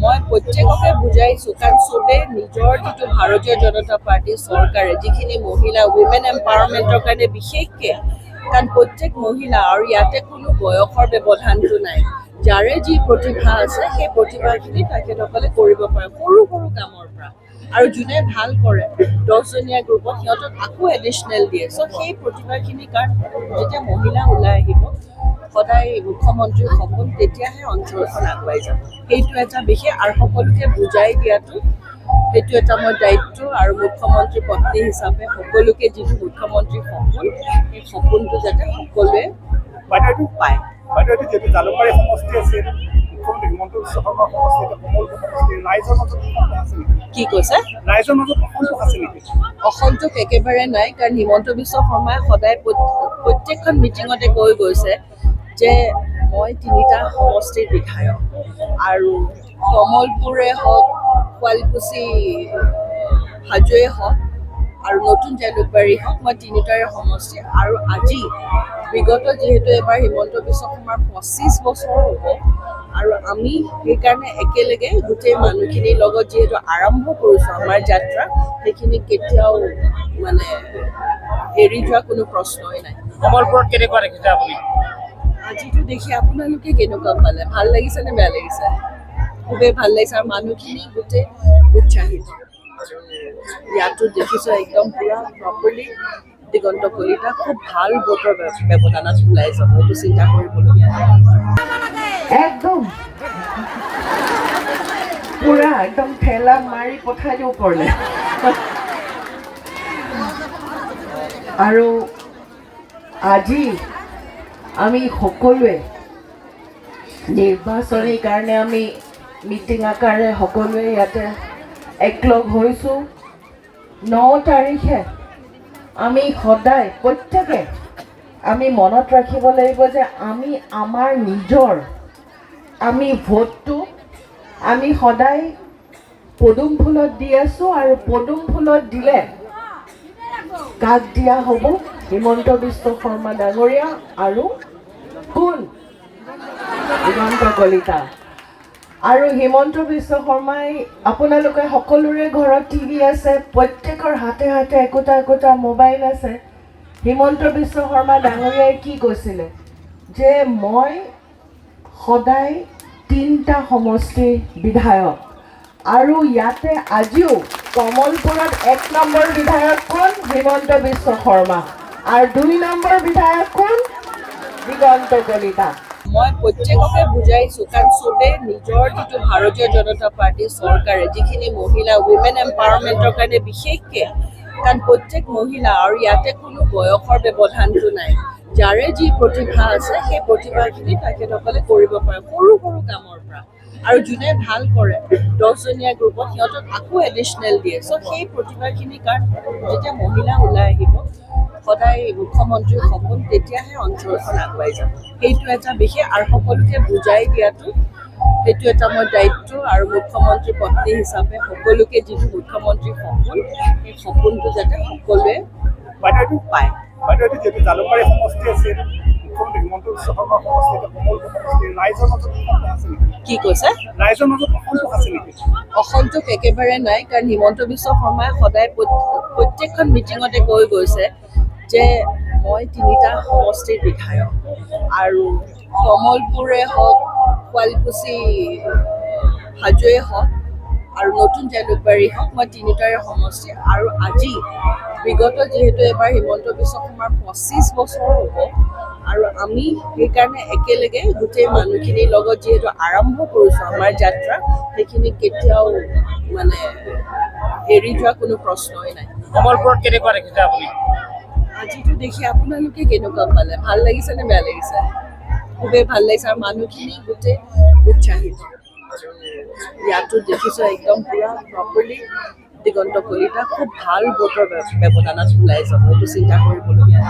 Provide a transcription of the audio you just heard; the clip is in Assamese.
মই প্ৰত্যেককে বুজাইছোঁ কাৰণ চবে নিজৰ যিটো ভাৰতীয় জনতা পাৰ্টি চৰকাৰে যিখিনি মহিলা উইমেন এম্পাৱাৰমেণ্টৰ কাৰণে বিশেষকৈ কাৰণ প্ৰত্যেক মহিলা আৰু ইয়াতে কোনো বয়সৰ ব্যৱধানটো নাই যাৰে যি প্ৰতিভা আছে সেই প্ৰতিভাখিনি তেখেতসকলে কৰিব পাৰে সৰু সৰু কামৰ পৰা আৰু যোনে ভাল কৰে 10জনীয়া গ্ৰুপত সিহঁতক আকৌ এডিশ্যনেল দিয়ে চ' সেই প্ৰতিভাখিনিৰ কাৰণে যেতিয়া মহিলা ওলাই আহিব সদায় মুখ্যমন্ত্ৰীৰ সপোন তেতিয়াহে অঞ্চলখন আগুৱাই যাব সেইটো এটা বিশেষ আৰু সকলোকে বুজাই দিয়াটো সেইটো এটা মোৰ দায়িত্ব আৰু মুখ্যমন্ত্ৰীৰ পত্নী হিচাপে সকলোকে যিটো মুখ্যমন্ত্ৰীৰ সপোন সেই সপোনটো যাতে সকলোৱে পায় বাইদেউ যিহেতু জালুকবাৰী সমষ্টি আছিল মুখ্যমন্ত্ৰী হিমন্ত বিশ্ব শৰ্মাৰ সমষ্টি এটা কোমল সমষ্টি ৰাইজৰ মাজত আছে নেকি কি কৈছে ৰাইজৰ মাজত অসন্তোষ আছে নেকি অসন্তোষ একেবাৰে নাই কাৰণ হিমন্ত বিশ্ব শৰ্মাই সদায় প্ৰত্যেকখন মিটিঙতে কৈ গৈছে যে মই 3টা সমষ্টিৰ বিধায়ক আৰু কমলপুৰে হওক শুৱালকুছি হাজোৱে হওক আৰু নতুন জালুকবাৰী হওক মই 3টাৰে সমষ্টি আৰু আজি বিগত যিহেতু এবাৰ হিমন্ত বিশ্ব শৰ্মাৰ 25 বছৰ হ'ব আৰু আমি সেইকাৰণে একেলগে গোটেই মানুহখিনিৰ লগত যিহেতু আৰম্ভ কৰিছোঁ আমাৰ যাত্ৰা সেইখিনি কেতিয়াও মানে এৰি যোৱা কোনো প্ৰশ্নই নাই কমলপুৰত কেনেকুৱা দেখিছে আপুনি আজিতো দেখি আপোনালোকে কেনেকুৱা পালে ভাল লাগিছে নে বেয়া লাগিছে খুবেই ভাল লাগিছে আৰু মানুহখিনি গোটেই উৎসাহিত ইয়াতো দেখিছোঁ একদম পূৰা প্ৰপাৰলি দিগন্ত কলিতা খুব ভাল ভোটৰ ব্যৱধানত ওলাই যাব এইটো চিন্তা কৰিবলগীয়া একদম পুৰা একদম ঠেলা মাৰি পঠাই দিওঁ ওপৰলৈ আৰু আজি আমি সকলোৱে নিৰ্বাচনীৰ কাৰণে আমি মিটিং আকাৰে সকলোৱে ইয়াতে একলগ হৈছোঁ 9 তাৰিখে আমি সদায় প্ৰত্যেকে আমি মনত ৰাখিব লাগিব যে আমি আমাৰ নিজৰ আমি ভোটটো আমি সদায় পদুম ফুলত দি আছোঁ আৰু পদুম ফুলত দিলে কাক দিয়া হ'ব হিমন্ত বিশ্ব শৰ্মা ডাঙৰীয়া আৰু কোন দিগন্ত কলিতা আৰু হিমন্ত বিশ্ব শৰ্মাই আপোনালোকে সকলোৰে ঘৰত টিভি আছে প্ৰত্যেকৰ হাতে হাতে একোটা একোটা মোবাইল আছে হিমন্ত বিশ্ব শৰ্মা ডাঙৰীয়াই কি কৈছিলে যে মই সদায় 3টা সমষ্টিৰ বিধায়ক আৰু ইয়াতে আজিও কমলপুৰত 1 নম্বৰ বিধায়ক কোন হিমন্ত বিশ্ব শৰ্মা আৰু 2 নম্বৰ বিধায়ক কোন দিগন্ত কলিতা মই প্ৰত্যেককে বুজাইছোঁ কাৰণ চবে নিজৰ যিটো ভাৰতীয় জনতা পাৰ্টি চৰকাৰে যিখিনি মহিলা উইমেন এম্পাৱাৰমেণ্টৰ কাৰণে বিশেষকৈ কাৰণ প্ৰত্যেক মহিলা আৰু ইয়াতে কোনো বয়সৰ ব্যৱধানটো নাই যাৰে যি প্ৰতিভা আছে সেই প্ৰতিভাখিনি তেখেতসকলে কৰিব পাৰে সৰু সৰু কামৰ পৰা আৰু যোনে ভাল কৰে 10জনীয়া গ্ৰুপত সিহঁতক আকৌ এডিশ্যনেল দিয়ে চ' সেই প্ৰতিভাখিনিৰ কাৰণে যেতিয়া মহিলা ওলাই আহিব সদায় মুখ্যমন্ত্ৰীৰ সপোন তেতিয়াহে অঞ্চলখন আগুৱাই যাব সেইটো এটা বিশেষ আৰু সকলোকে বুজাই দিয়াটো সেইটো এটা মোৰ দায়িত্ব আৰু মুখ্যমন্ত্ৰীৰ পত্নী হিচাপে সকলোকে যিটো মুখ্যমন্ত্ৰীৰ সপোন সেই সপোনটো যাতে সকলোৱে বাইদেউ পায় বাইদেউ যিহেতু জালুকবাৰী সমষ্টি আছিল মুখ্যমন্ত্ৰী হিমন্ত বিশ্ব শৰ্মাৰ সমষ্টি এটা কোমল সমষ্টি ৰাইজৰ মাজত আছে নেকি কি কৈছে ৰাইজৰ মাজত অসন্তোষ আছে নেকি অসন্তোষ একেবাৰে নাই কাৰণ হিমন্ত বিশ্ব শৰ্মাই সদায় প্ৰত্যেকখন মিটিঙতে কৈ গৈছে যে মই 3টা সমষ্টিৰ বিধায়ক আৰু কমলপুৰে হওক শুৱালকুছি হাজোৱে হওক আৰু নতুন জালুকবাৰী হওক মই 3টাৰে সমষ্টি আৰু আজি বিগত যিহেতু এবাৰ হিমন্ত বিশ্ব শৰ্মাৰ 25 বছৰ হ'ব আৰু আমি সেইকাৰণে একেলগে গোটেই মানুহখিনিৰ লগত যিহেতু আৰম্ভ কৰিছোঁ আমাৰ যাত্ৰা সেইখিনি কেতিয়াও মানে এৰি যোৱা কোনো প্ৰশ্নই নাই কমলপুৰত কেনেকুৱা দেখিছে আপুনি আজিতো দেখি আপোনালোকে কেনেকুৱা পালে ভাল লাগিছে নে বেয়া লাগিছে খুবেই ভাল লাগিছে আৰু মানুহখিনি গোটেই উৎসাহিত ইয়াতো দেখিছোঁ একদম পূৰা প্ৰপাৰলি দিগন্ত কলিতা খুব ভাল ভোটৰ ব্যৱধানত ওলাই যাব এইটো চিন্তা কৰিবলগীয়া